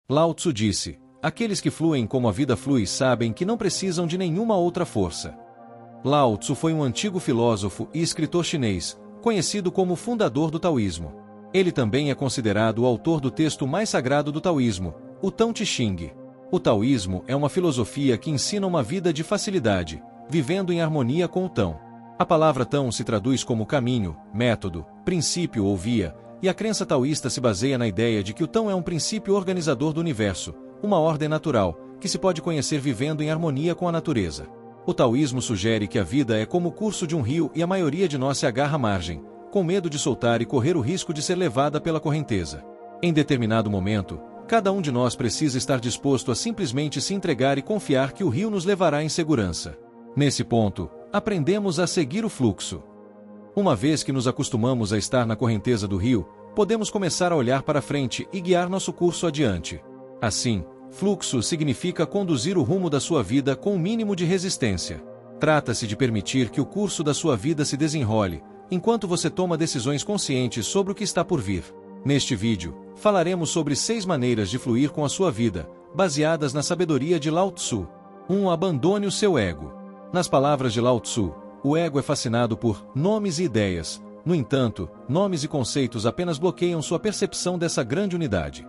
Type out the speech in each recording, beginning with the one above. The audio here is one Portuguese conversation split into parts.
Lao Tzu disse: aqueles que fluem como a vida flui sabem que não precisam de nenhuma outra força. Lao Tzu foi um antigo filósofo e escritor chinês, conhecido como o fundador do taoísmo. Ele também é considerado o autor do texto mais sagrado do taoísmo, o Tao Te Ching. O taoísmo é uma filosofia que ensina uma vida de facilidade, vivendo em harmonia com o Tao. A palavra Tao se traduz como caminho, método, princípio ou via, e a crença taoísta se baseia na ideia de que o Tao é um princípio organizador do universo, uma ordem natural, que se pode conhecer vivendo em harmonia com a natureza. O taoísmo sugere que a vida é como o curso de um rio e a maioria de nós se agarra à margem, com medo de soltar e correr o risco de ser levada pela correnteza. Em determinado momento, cada um de nós precisa estar disposto a simplesmente se entregar e confiar que o rio nos levará em segurança. Nesse ponto, aprendemos a seguir o fluxo. Uma vez que nos acostumamos a estar na correnteza do rio, podemos começar a olhar para frente e guiar nosso curso adiante. Assim, fluxo significa conduzir o rumo da sua vida com o mínimo de resistência. Trata-se de permitir que o curso da sua vida se desenrole, enquanto você toma decisões conscientes sobre o que está por vir. Neste vídeo, falaremos sobre 6 maneiras de fluir com a sua vida, baseadas na sabedoria de Lao Tzu. 1. Abandone o seu ego. Nas palavras de Lao Tzu, o ego é fascinado por nomes e ideias. No entanto, nomes e conceitos apenas bloqueiam sua percepção dessa grande unidade.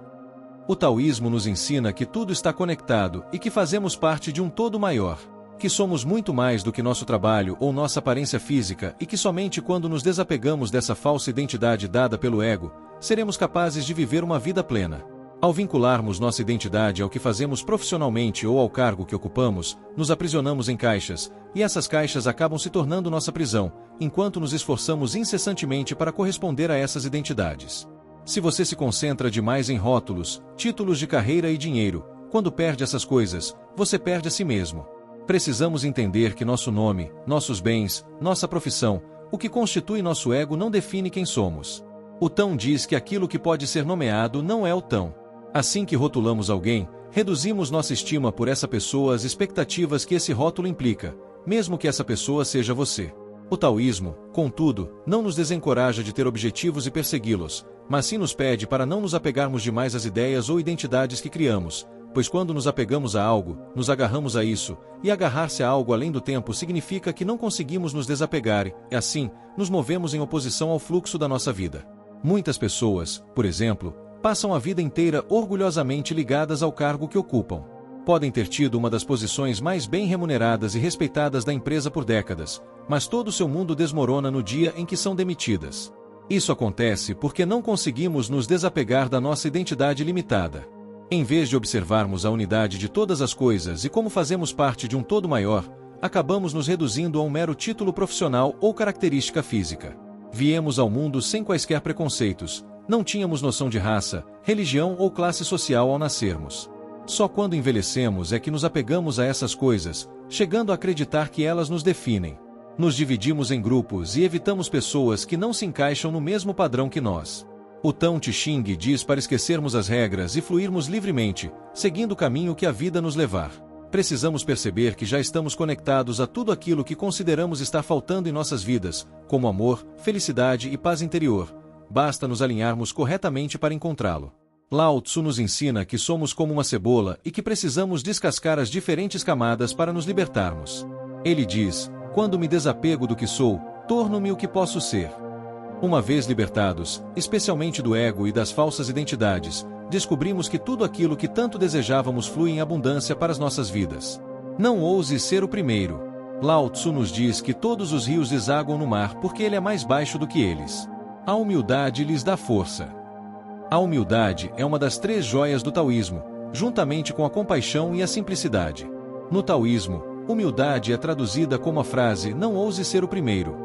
O taoísmo nos ensina que tudo está conectado e que fazemos parte de um todo maior, que somos muito mais do que nosso trabalho ou nossa aparência física e que somente quando nos desapegamos dessa falsa identidade dada pelo ego, seremos capazes de viver uma vida plena. Ao vincularmos nossa identidade ao que fazemos profissionalmente ou ao cargo que ocupamos, nos aprisionamos em caixas, e essas caixas acabam se tornando nossa prisão, enquanto nos esforçamos incessantemente para corresponder a essas identidades. Se você se concentra demais em rótulos, títulos de carreira e dinheiro, quando perde essas coisas, você perde a si mesmo. Precisamos entender que nosso nome, nossos bens, nossa profissão, o que constitui nosso ego não define quem somos. O Tao diz que aquilo que pode ser nomeado não é o Tao. Assim que rotulamos alguém, reduzimos nossa estima por essa pessoa às expectativas que esse rótulo implica, mesmo que essa pessoa seja você. O taoísmo, contudo, não nos desencoraja de ter objetivos e persegui-los, mas sim nos pede para não nos apegarmos demais às ideias ou identidades que criamos, pois quando nos apegamos a algo, nos agarramos a isso, e agarrar-se a algo além do tempo significa que não conseguimos nos desapegar e, assim, nos movemos em oposição ao fluxo da nossa vida. Muitas pessoas, por exemplo, passam a vida inteira orgulhosamente ligadas ao cargo que ocupam. Podem ter tido uma das posições mais bem remuneradas e respeitadas da empresa por décadas, mas todo o seu mundo desmorona no dia em que são demitidas. Isso acontece porque não conseguimos nos desapegar da nossa identidade limitada. Em vez de observarmos a unidade de todas as coisas e como fazemos parte de um todo maior, acabamos nos reduzindo a um mero título profissional ou característica física. Viemos ao mundo sem quaisquer preconceitos, não tínhamos noção de raça, religião ou classe social ao nascermos. Só quando envelhecemos é que nos apegamos a essas coisas, chegando a acreditar que elas nos definem. Nos dividimos em grupos e evitamos pessoas que não se encaixam no mesmo padrão que nós. O Tao Te Ching diz para esquecermos as regras e fluirmos livremente, seguindo o caminho que a vida nos levar. Precisamos perceber que já estamos conectados a tudo aquilo que consideramos estar faltando em nossas vidas, como amor, felicidade e paz interior. Basta nos alinharmos corretamente para encontrá-lo. Lao Tzu nos ensina que somos como uma cebola e que precisamos descascar as diferentes camadas para nos libertarmos. Ele diz: quando me desapego do que sou, torno-me o que posso ser. Uma vez libertados, especialmente do ego e das falsas identidades, descobrimos que tudo aquilo que tanto desejávamos flui em abundância para as nossas vidas. Não ouse ser o primeiro. Lao Tzu nos diz que todos os rios desaguam no mar porque ele é mais baixo do que eles. A humildade lhes dá força. A humildade é uma das 3 joias do taoísmo, juntamente com a compaixão e a simplicidade. No taoísmo, humildade é traduzida como a frase "não ouse ser o primeiro".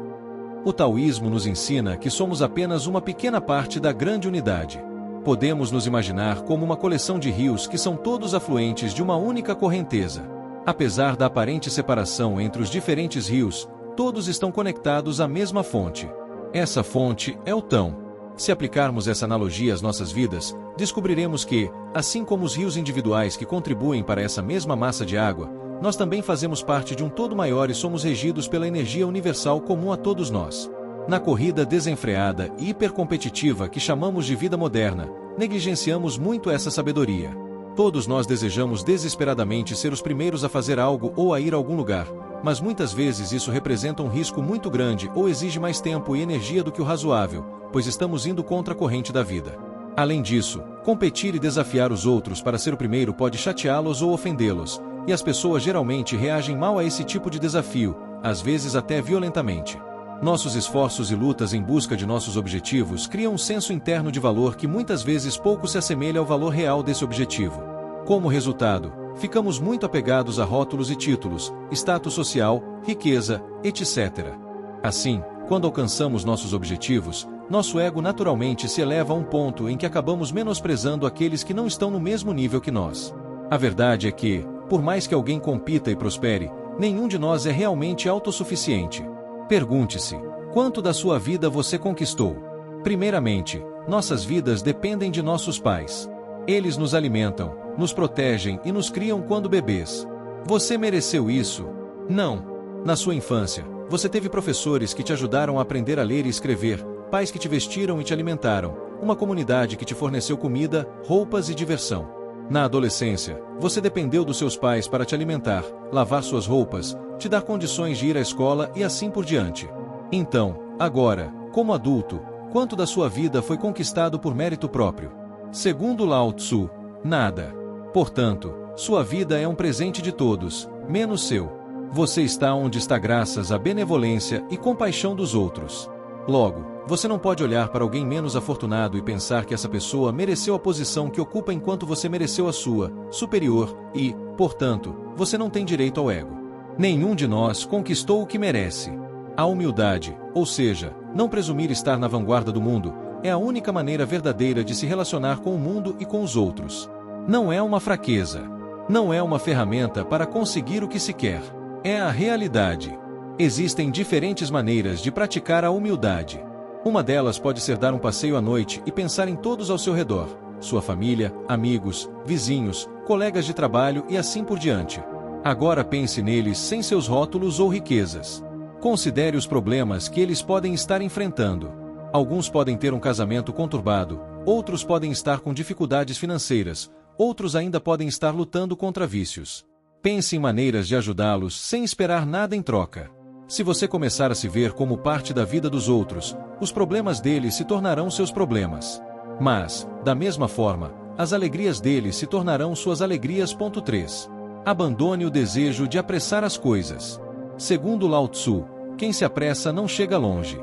O taoísmo nos ensina que somos apenas uma pequena parte da grande unidade. Podemos nos imaginar como uma coleção de rios que são todos afluentes de uma única correnteza. Apesar da aparente separação entre os diferentes rios, todos estão conectados à mesma fonte. Essa fonte é o Tao. Se aplicarmos essa analogia às nossas vidas, descobriremos que, assim como os rios individuais que contribuem para essa mesma massa de água, nós também fazemos parte de um todo maior e somos regidos pela energia universal comum a todos nós. Na corrida desenfreada e hipercompetitiva que chamamos de vida moderna, negligenciamos muito essa sabedoria. Todos nós desejamos desesperadamente ser os primeiros a fazer algo ou a ir a algum lugar, mas muitas vezes isso representa um risco muito grande ou exige mais tempo e energia do que o razoável, pois estamos indo contra a corrente da vida. Além disso, competir e desafiar os outros para ser o primeiro pode chateá-los ou ofendê-los, e as pessoas geralmente reagem mal a esse tipo de desafio, às vezes até violentamente. Nossos esforços e lutas em busca de nossos objetivos criam um senso interno de valor que muitas vezes pouco se assemelha ao valor real desse objetivo. Como resultado, ficamos muito apegados a rótulos e títulos, status social, riqueza, etc. Assim, quando alcançamos nossos objetivos, nosso ego naturalmente se eleva a um ponto em que acabamos menosprezando aqueles que não estão no mesmo nível que nós. A verdade é que, por mais que alguém compita e prospere, nenhum de nós é realmente autossuficiente. Pergunte-se: quanto da sua vida você conquistou? Primeiramente, nossas vidas dependem de nossos pais. Eles nos alimentam, nos protegem e nos criam quando bebês. Você mereceu isso? Não. Na sua infância, você teve professores que te ajudaram a aprender a ler e escrever, pais que te vestiram e te alimentaram, uma comunidade que te forneceu comida, roupas e diversão. Na adolescência, você dependeu dos seus pais para te alimentar, lavar suas roupas, te dar condições de ir à escola e assim por diante. Então, agora, como adulto, quanto da sua vida foi conquistado por mérito próprio? Segundo Lao Tzu, nada. Portanto, sua vida é um presente de todos, menos seu. Você está onde está graças à benevolência e compaixão dos outros. Logo, você não pode olhar para alguém menos afortunado e pensar que essa pessoa mereceu a posição que ocupa enquanto você mereceu a sua, superior, e, portanto, você não tem direito ao ego. Nenhum de nós conquistou o que merece. A humildade, ou seja, não presumir estar na vanguarda do mundo, é a única maneira verdadeira de se relacionar com o mundo e com os outros. Não é uma fraqueza. Não é uma ferramenta para conseguir o que se quer. É a realidade. Existem diferentes maneiras de praticar a humildade. Uma delas pode ser dar um passeio à noite e pensar em todos ao seu redor, sua família, amigos, vizinhos, colegas de trabalho e assim por diante. Agora pense neles sem seus rótulos ou riquezas. Considere os problemas que eles podem estar enfrentando. Alguns podem ter um casamento conturbado, outros podem estar com dificuldades financeiras, outros ainda podem estar lutando contra vícios. Pense em maneiras de ajudá-los sem esperar nada em troca. Se você começar a se ver como parte da vida dos outros, os problemas deles se tornarão seus problemas. Mas, da mesma forma, as alegrias deles se tornarão suas alegrias. 3. Abandone o desejo de apressar as coisas. Segundo Lao Tzu, quem se apressa não chega longe.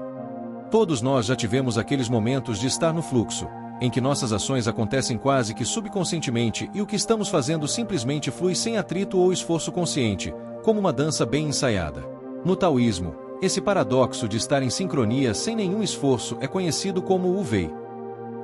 Todos nós já tivemos aqueles momentos de estar no fluxo, em que nossas ações acontecem quase que subconscientemente e o que estamos fazendo simplesmente flui sem atrito ou esforço consciente, como uma dança bem ensaiada. No taoísmo, esse paradoxo de estar em sincronia sem nenhum esforço é conhecido como Wu Wei.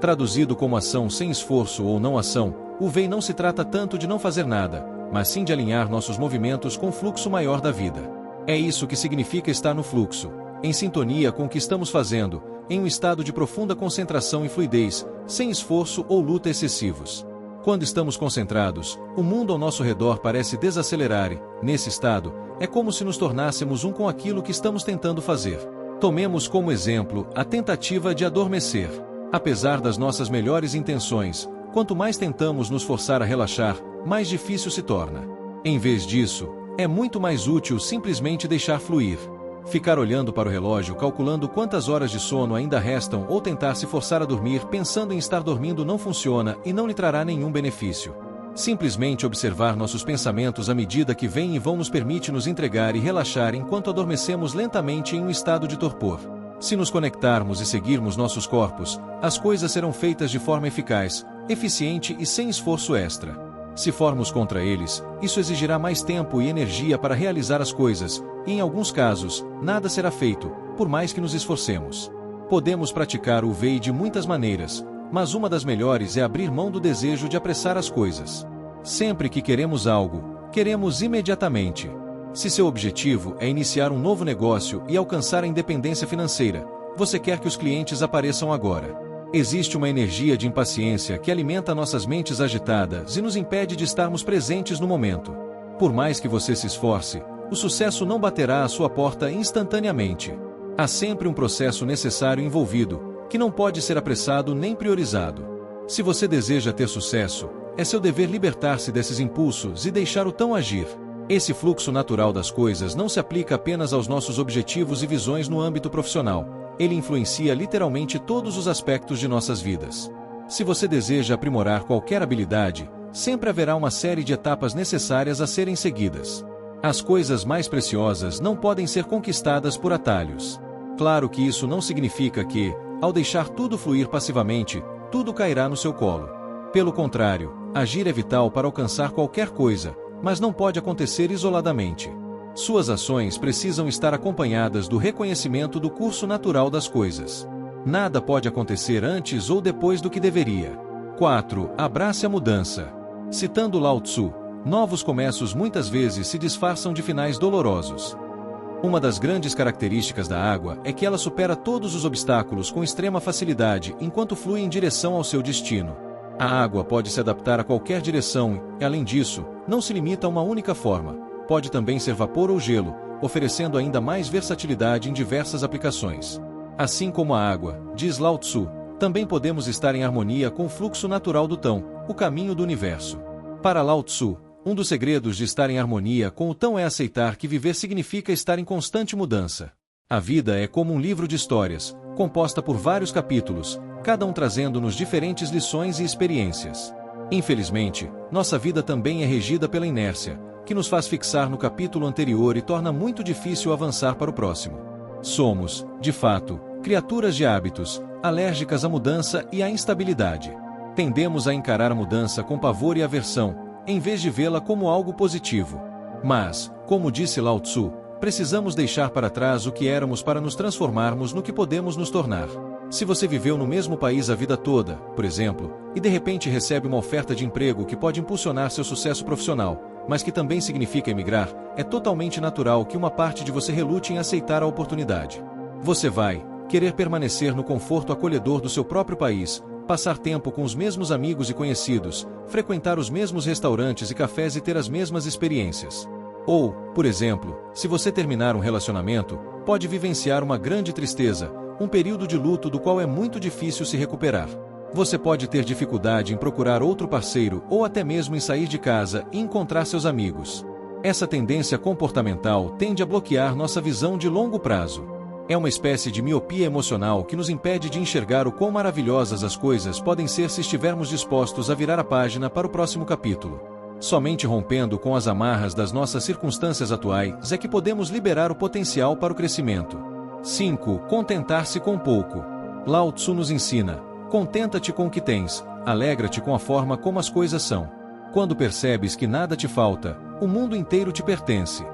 Traduzido como ação sem esforço ou não ação, Wu Wei não se trata tanto de não fazer nada, mas sim de alinhar nossos movimentos com o fluxo maior da vida. É isso que significa estar no fluxo, em sintonia com o que estamos fazendo, em um estado de profunda concentração e fluidez, sem esforço ou luta excessivos. Quando estamos concentrados, o mundo ao nosso redor parece desacelerar e, nesse estado, é como se nos tornássemos um com aquilo que estamos tentando fazer. Tomemos como exemplo a tentativa de adormecer. Apesar das nossas melhores intenções, quanto mais tentamos nos forçar a relaxar, mais difícil se torna. Em vez disso, é muito mais útil simplesmente deixar fluir. Ficar olhando para o relógio calculando quantas horas de sono ainda restam ou tentar se forçar a dormir pensando em estar dormindo não funciona e não lhe trará nenhum benefício. Simplesmente observar nossos pensamentos à medida que vêm e vão nos permite nos entregar e relaxar enquanto adormecemos lentamente em um estado de torpor. Se nos conectarmos e seguirmos nossos corpos, as coisas serão feitas de forma eficaz, eficiente e sem esforço extra. Se formos contra eles, isso exigirá mais tempo e energia para realizar as coisas, e em alguns casos, nada será feito, por mais que nos esforcemos. Podemos praticar o Wei de muitas maneiras, mas uma das melhores é abrir mão do desejo de apressar as coisas. Sempre que queremos algo, queremos imediatamente. Se seu objetivo é iniciar um novo negócio e alcançar a independência financeira, você quer que os clientes apareçam agora. Existe uma energia de impaciência que alimenta nossas mentes agitadas e nos impede de estarmos presentes no momento. Por mais que você se esforce, o sucesso não baterá à sua porta instantaneamente. Há sempre um processo necessário envolvido, que não pode ser apressado nem priorizado. Se você deseja ter sucesso, É seu dever libertar-se desses impulsos e deixar o tão agir. Esse fluxo natural das coisas não se aplica apenas aos nossos objetivos e visões no âmbito profissional. Ele influencia literalmente todos os aspectos de nossas vidas. Se você deseja aprimorar qualquer habilidade, sempre haverá uma série de etapas necessárias a serem seguidas. As coisas mais preciosas não podem ser conquistadas por atalhos. Claro que isso não significa que, ao deixar tudo fluir passivamente, tudo cairá no seu colo. Pelo contrário, agir é vital para alcançar qualquer coisa, mas não pode acontecer isoladamente. Suas ações precisam estar acompanhadas do reconhecimento do curso natural das coisas. Nada pode acontecer antes ou depois do que deveria. 4. Abrace a mudança. Citando Lao Tzu, novos começos muitas vezes se disfarçam de finais dolorosos. Uma das grandes características da água é que ela supera todos os obstáculos com extrema facilidade enquanto flui em direção ao seu destino. A água pode se adaptar a qualquer direção e, além disso, não se limita a uma única forma. Pode também ser vapor ou gelo, oferecendo ainda mais versatilidade em diversas aplicações. Assim como a água, diz Lao Tzu, também podemos estar em harmonia com o fluxo natural do Tão, o caminho do universo. Para Lao Tzu, um dos segredos de estar em harmonia com o Tão é aceitar que viver significa estar em constante mudança. A vida é como um livro de histórias, composta por vários capítulos, cada um trazendo-nos diferentes lições e experiências. Infelizmente, nossa vida também é regida pela inércia, que nos faz fixar no capítulo anterior e torna muito difícil avançar para o próximo. Somos, de fato, criaturas de hábitos, alérgicas à mudança e à instabilidade. Tendemos a encarar a mudança com pavor e aversão, em vez de vê-la como algo positivo. Mas, como disse Lao Tzu, precisamos deixar para trás o que éramos para nos transformarmos no que podemos nos tornar. Se você viveu no mesmo país a vida toda, por exemplo, e de repente recebe uma oferta de emprego que pode impulsionar seu sucesso profissional, mas que também significa emigrar, é totalmente natural que uma parte de você relute em aceitar a oportunidade. Você vai querer permanecer no conforto acolhedor do seu próprio país, passar tempo com os mesmos amigos e conhecidos, frequentar os mesmos restaurantes e cafés e ter as mesmas experiências. Ou, por exemplo, se você terminar um relacionamento, pode vivenciar uma grande tristeza, um período de luto do qual é muito difícil se recuperar. Você pode ter dificuldade em procurar outro parceiro ou até mesmo em sair de casa e encontrar seus amigos. Essa tendência comportamental tende a bloquear nossa visão de longo prazo. É uma espécie de miopia emocional que nos impede de enxergar o quão maravilhosas as coisas podem ser se estivermos dispostos a virar a página para o próximo capítulo. Somente rompendo com as amarras das nossas circunstâncias atuais é que podemos liberar o potencial para o crescimento. 5. Contentar-se com pouco. Lao Tzu nos ensina: contenta-te com o que tens, alegra-te com a forma como as coisas são. Quando percebes que nada te falta, o mundo inteiro te pertence.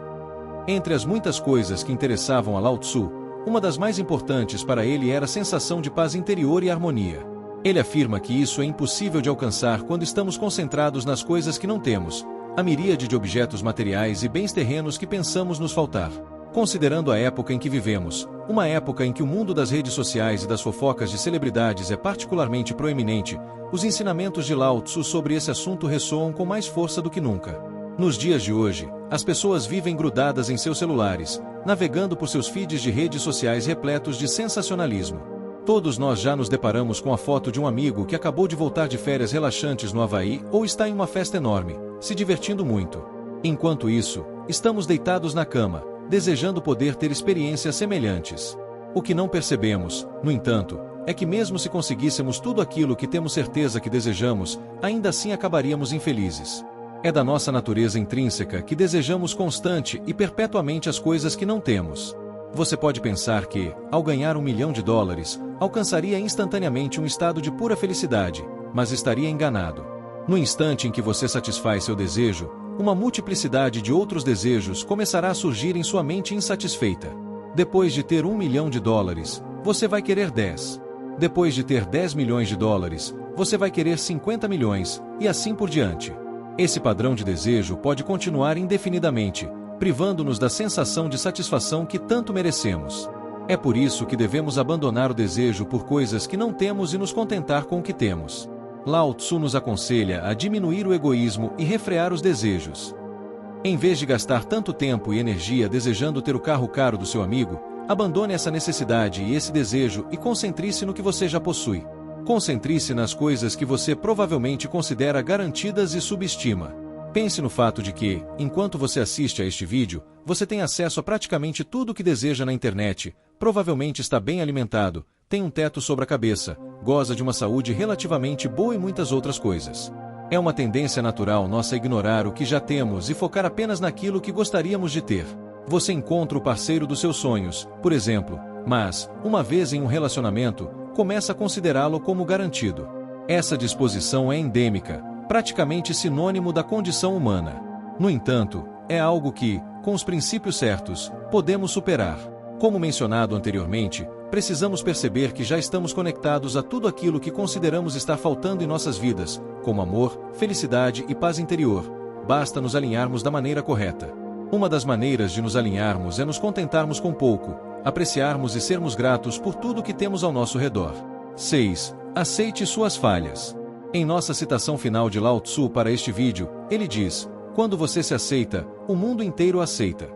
Entre as muitas coisas que interessavam a Lao Tzu, uma das mais importantes para ele era a sensação de paz interior e harmonia. Ele afirma que isso é impossível de alcançar quando estamos concentrados nas coisas que não temos, a miríade de objetos materiais e bens terrenos que pensamos nos faltar. Considerando a época em que vivemos, uma época em que o mundo das redes sociais e das fofocas de celebridades é particularmente proeminente, os ensinamentos de Lao Tzu sobre esse assunto ressoam com mais força do que nunca. Nos dias de hoje, as pessoas vivem grudadas em seus celulares, navegando por seus feeds de redes sociais repletos de sensacionalismo. Todos nós já nos deparamos com a foto de um amigo que acabou de voltar de férias relaxantes no Havaí ou está em uma festa enorme, se divertindo muito. Enquanto isso, estamos deitados na cama, desejando poder ter experiências semelhantes. O que não percebemos, no entanto, é que mesmo se conseguíssemos tudo aquilo que temos certeza que desejamos, ainda assim acabaríamos infelizes. É da nossa natureza intrínseca que desejamos constante e perpetuamente as coisas que não temos. Você pode pensar que, ao ganhar $1 milhão, alcançaria instantaneamente um estado de pura felicidade, mas estaria enganado. No instante em que você satisfaz seu desejo, uma multiplicidade de outros desejos começará a surgir em sua mente insatisfeita. Depois de ter $1 milhão, você vai querer 10. Depois de ter $10 milhões, você vai querer 50 milhões, e assim por diante. Esse padrão de desejo pode continuar indefinidamente, privando-nos da sensação de satisfação que tanto merecemos. É por isso que devemos abandonar o desejo por coisas que não temos e nos contentar com o que temos. Lao Tzu nos aconselha a diminuir o egoísmo e refrear os desejos. Em vez de gastar tanto tempo e energia desejando ter o carro caro do seu amigo, abandone essa necessidade e esse desejo e concentre-se no que você já possui. Concentre-se nas coisas que você provavelmente considera garantidas e subestima. Pense no fato de que, enquanto você assiste a este vídeo, você tem acesso a praticamente tudo o que deseja na internet, provavelmente está bem alimentado, tem um teto sobre a cabeça, goza de uma saúde relativamente boa e muitas outras coisas. É uma tendência natural nossa ignorar o que já temos e focar apenas naquilo que gostaríamos de ter. Você encontra o parceiro dos seus sonhos, por exemplo, mas, uma vez em um relacionamento, começa a considerá-lo como garantido. Essa disposição é endêmica, praticamente sinônimo da condição humana. No entanto, é algo que, com os princípios certos, podemos superar. Como mencionado anteriormente, precisamos perceber que já estamos conectados a tudo aquilo que consideramos estar faltando em nossas vidas, como amor, felicidade e paz interior. Basta nos alinharmos da maneira correta. Uma das maneiras de nos alinharmos é nos contentarmos com pouco, apreciarmos e sermos gratos por tudo que temos ao nosso redor. 6. Aceite suas falhas. Em nossa citação final de Lao Tzu para este vídeo, ele diz: quando você se aceita, o mundo inteiro aceita.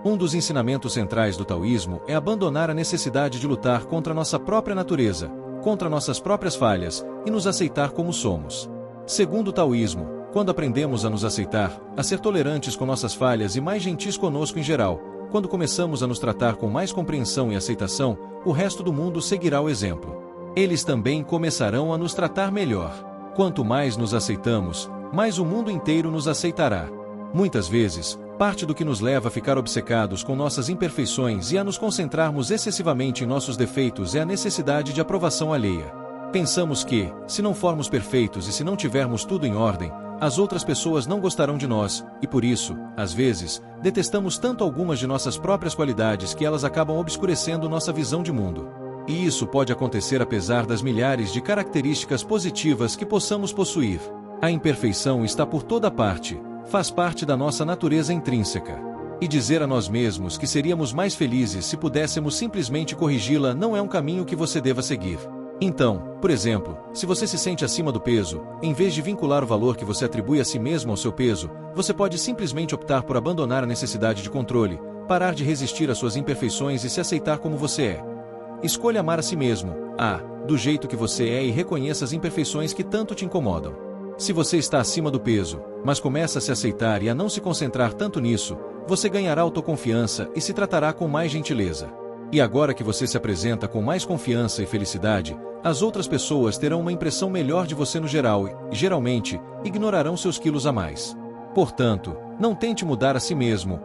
Um dos ensinamentos centrais do taoísmo é abandonar a necessidade de lutar contra nossa própria natureza, contra nossas próprias falhas, e nos aceitar como somos. Segundo o taoísmo, quando aprendemos a nos aceitar, a ser tolerantes com nossas falhas e mais gentis conosco em geral, quando começamos a nos tratar com mais compreensão e aceitação, o resto do mundo seguirá o exemplo. Eles também começarão a nos tratar melhor. Quanto mais nos aceitamos, mais o mundo inteiro nos aceitará. Muitas vezes, parte do que nos leva a ficar obcecados com nossas imperfeições e a nos concentrarmos excessivamente em nossos defeitos é a necessidade de aprovação alheia. Pensamos que, se não formos perfeitos e se não tivermos tudo em ordem, as outras pessoas não gostarão de nós, e por isso, às vezes, detestamos tanto algumas de nossas próprias qualidades que elas acabam obscurecendo nossa visão de mundo. E isso pode acontecer apesar das milhares de características positivas que possamos possuir. A imperfeição está por toda parte, faz parte da nossa natureza intrínseca. E dizer a nós mesmos que seríamos mais felizes se pudéssemos simplesmente corrigi-la não é um caminho que você deva seguir. Então, por exemplo, se você se sente acima do peso, em vez de vincular o valor que você atribui a si mesmo ao seu peso, você pode simplesmente optar por abandonar a necessidade de controle, parar de resistir às suas imperfeições e se aceitar como você é. Escolha amar a si mesmo, do jeito que você é, e reconheça as imperfeições que tanto te incomodam. Se você está acima do peso, mas começa a se aceitar e a não se concentrar tanto nisso, você ganhará autoconfiança e se tratará com mais gentileza. E agora que você se apresenta com mais confiança e felicidade, as outras pessoas terão uma impressão melhor de você no geral e, geralmente, ignorarão seus quilos a mais. Portanto, não tente mudar a si mesmo,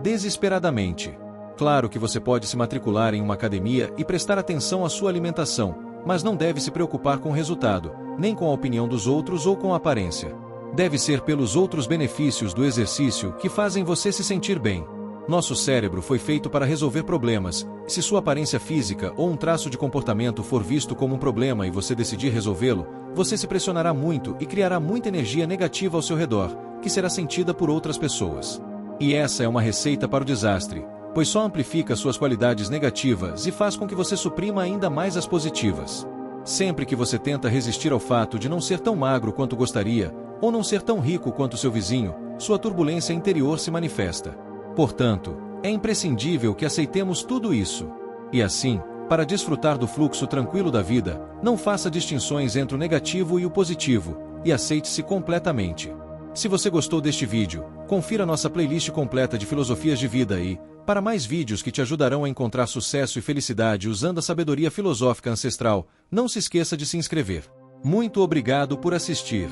desesperadamente. Claro que você pode se matricular em uma academia e prestar atenção à sua alimentação, mas não deve se preocupar com o resultado, nem com a opinião dos outros ou com a aparência. Deve ser pelos outros benefícios do exercício que fazem você se sentir bem. Nosso cérebro foi feito para resolver problemas, e se sua aparência física ou um traço de comportamento for visto como um problema e você decidir resolvê-lo, você se pressionará muito e criará muita energia negativa ao seu redor, que será sentida por outras pessoas. E essa é uma receita para o desastre, pois só amplifica suas qualidades negativas e faz com que você suprima ainda mais as positivas. Sempre que você tenta resistir ao fato de não ser tão magro quanto gostaria, ou não ser tão rico quanto seu vizinho, sua turbulência interior se manifesta. Portanto, é imprescindível que aceitemos tudo isso. E assim, para desfrutar do fluxo tranquilo da vida, não faça distinções entre o negativo e o positivo, e aceite-se completamente. Se você gostou deste vídeo, confira nossa playlist completa de filosofias de vida e, para mais vídeos que te ajudarão a encontrar sucesso e felicidade usando a sabedoria filosófica ancestral, não se esqueça de se inscrever. Muito obrigado por assistir.